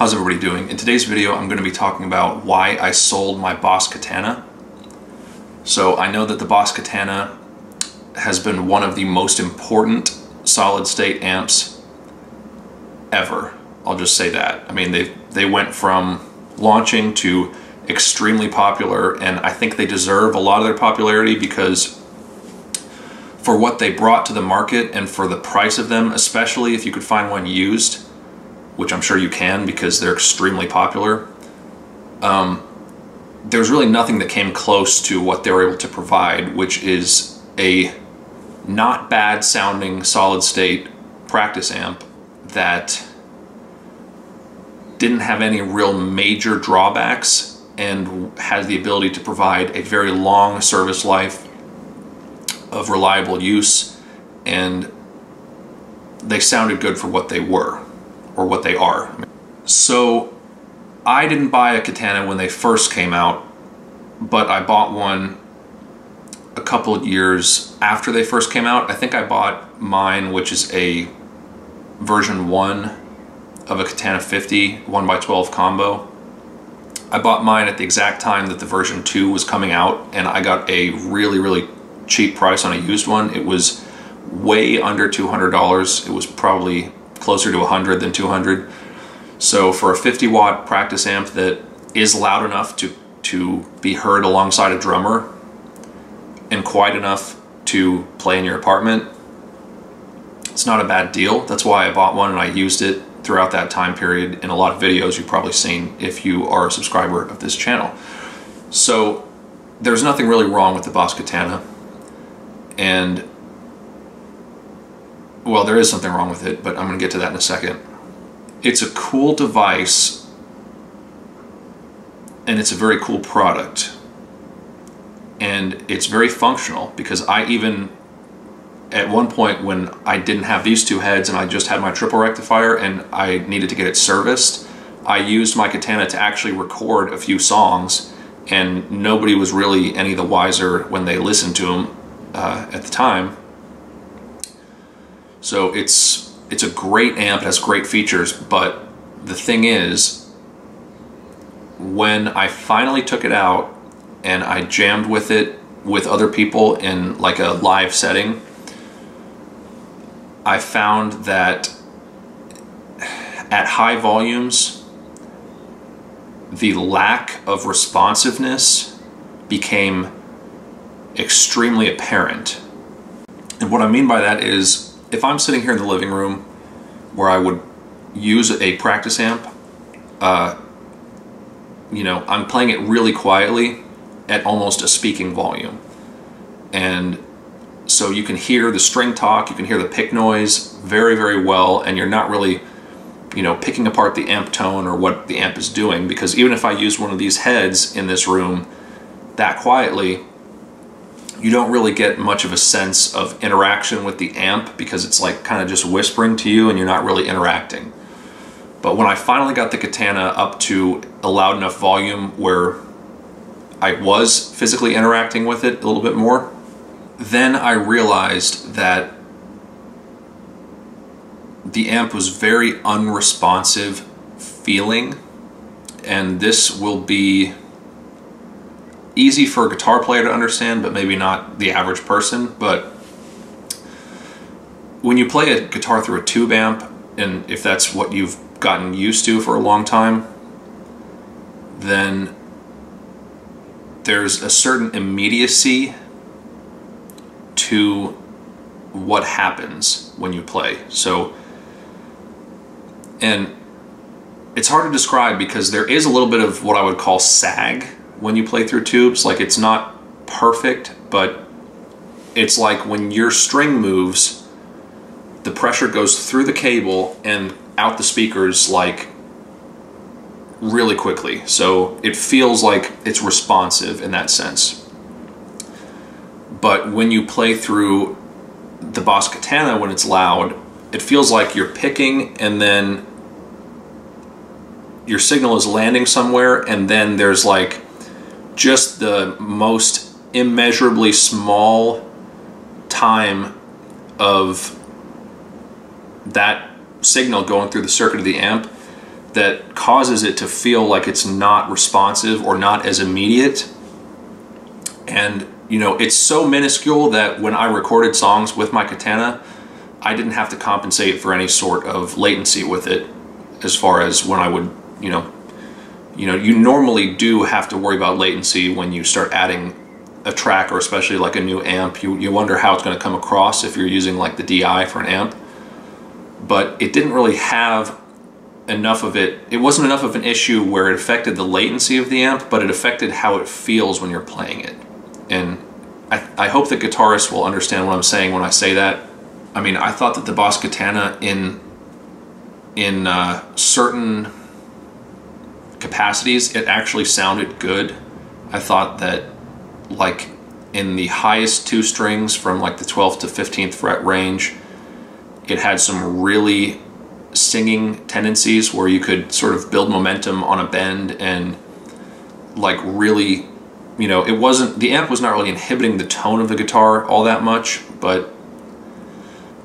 How's everybody doing? In today's video, I'm going to be talking about why I sold my Boss Katana. So I know that the Boss Katana has been one of the most important solid state amps ever. I'll just say that. I mean, they went from launching to extremely popular, and I think they deserve a lot of their popularity because for what they brought to the market and for the price of them, especially if you could find one used, which I'm sure you can because they're extremely popular, there's really nothing that came close to what they were able to provide, which is a not bad sounding solid state practice amp that didn't have any real major drawbacks and has the ability to provide a very long service life of reliable use, and they sounded good for what they were, or what they are. So I didn't buy a Katana when they first came out, but I bought one a couple of years after they first came out. I think I bought mine, which is a version 1 of a Katana 50 1x12 combo. I bought mine at the exact time that the version 2 was coming out, and I got a really cheap price on a used one. It was way under $200. It was probably closer to 100 than 200. So for a 50 watt practice amp that is loud enough to be heard alongside a drummer and quiet enough to play in your apartment, it's not a bad deal. That's why I bought one, and I used it throughout that time period in a lot of videos you've probably seen if you are a subscriber of this channel. So there's nothing really wrong with the Boss Katana, and well, there is something wrong with it, but I'm going to get to that in a second. It's a cool device, and it's a very cool product, and it's very functional, because I even, at one point when I didn't have these two heads and I just had my triple rectifier and I needed to get it serviced, I used my Katana to actually record a few songs, and nobody was really any the wiser when they listened to them at the time. So it's a great amp, it has great features, but the thing is, when I finally took it out and I jammed with it with other people in like a live setting, I found that at high volumes, the lack of responsiveness became extremely apparent. And what I mean by that is, if I'm sitting here in the living room where I would use a practice amp, you know, I'm playing it really quietly at almost a speaking volume. And so you can hear the string talk, you can hear the pick noise very well, and you're not really, you know, picking apart the amp tone or what the amp is doing, because even if I use one of these heads in this room that quietly, you don't really get much of a sense of interaction with the amp, because it's like kind of just whispering to you and you're not really interacting. But when I finally got the Katana up to a loud enough volume where I was physically interacting with it a little bit more, then I realized that the amp was very unresponsive feeling, and this will be easy for a guitar player to understand, but maybe not the average person. But when you play a guitar through a tube amp, and if that's what you've gotten used to for a long time, then there's a certain immediacy to what happens when you play. So, and it's hard to describe because there is a little bit of what I would call sag when you play through tubes. Like, it's not perfect, but it's like when your string moves, the pressure goes through the cable and out the speakers like really quickly. So it feels like it's responsive in that sense. But when you play through the Boss Katana, when it's loud, it feels like you're picking, and then your signal is landing somewhere, and then there's like just the most immeasurably small time of that signal going through the circuit of the amp that causes it to feel like it's not responsive or not as immediate. And you know, it's so minuscule that when I recorded songs with my Katana, I didn't have to compensate for any sort of latency with it, as far as when I would, you normally do have to worry about latency when you start adding a track, or especially like a new amp. You wonder how it's going to come across if you're using like the DI for an amp. But it didn't really have enough of it. It wasn't enough of an issue where it affected the latency of the amp, but it affected how it feels when you're playing it. And I hope that guitarists will understand what I'm saying when I say that. I mean, I thought that the Boss Katana in certain capacities, it actually sounded good. I thought that, like, in the highest two strings from like the 12th to 15th fret range, it had some really singing tendencies where you could sort of build momentum on a bend and like really, it wasn't, the amp was not really inhibiting the tone of the guitar all that much, but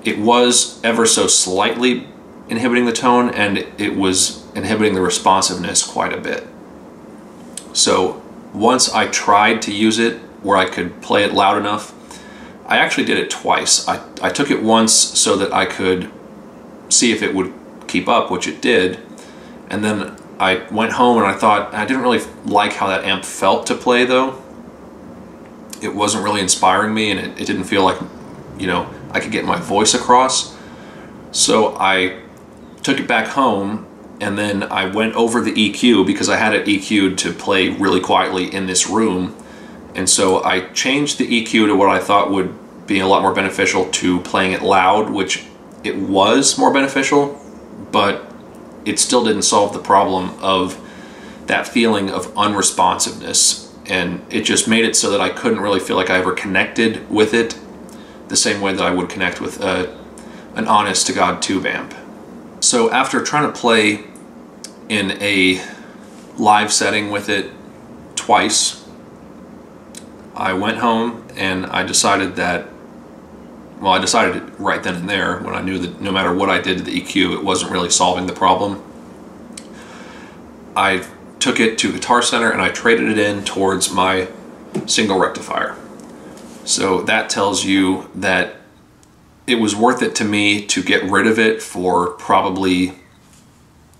it was ever so slightly inhibiting the tone, and it was inhibiting the responsiveness quite a bit. So once I tried to use it where I could play it loud enough, I actually did it twice. I took it once so that I could see if it would keep up, which it did, and then I went home and I thought I didn't really like how that amp felt to play though. It wasn't really inspiring me, and it didn't feel like, I could get my voice across. So I took it back home, and then I went over the EQ because I had it EQ'd to play really quietly in this room. And so I changed the EQ to what I thought would be a lot more beneficial to playing it loud, which it was more beneficial, but it still didn't solve the problem of that feeling of unresponsiveness. And it just made it so that I couldn't really feel like I ever connected with it the same way that I would connect with an honest-to-God tube amp. So after trying to play in a live setting with it twice, I went home and I decided that, well, I decided it right then and there when I knew that no matter what I did to the EQ, it wasn't really solving the problem. I took it to Guitar Center and I traded it in towards my single rectifier. So that tells you that it was worth it to me to get rid of it for probably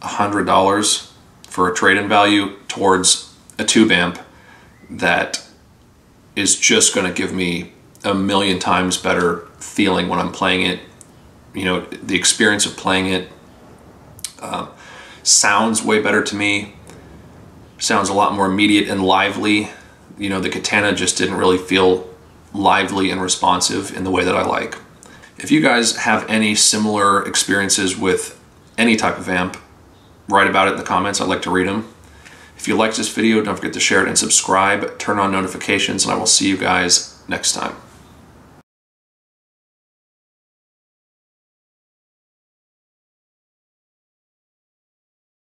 $100 for a trade-in value towards a tube amp that is just going to give me a million times better feeling when I'm playing it. The experience of playing it sounds way better to me. Sounds a lot more immediate and lively. The Katana just didn't really feel lively and responsive in the way that I like. If you guys have any similar experiences with any type of amp, write about it in the comments. I'd like to read them. If you liked this video, don't forget to share it and subscribe, turn on notifications, and I will see you guys next time.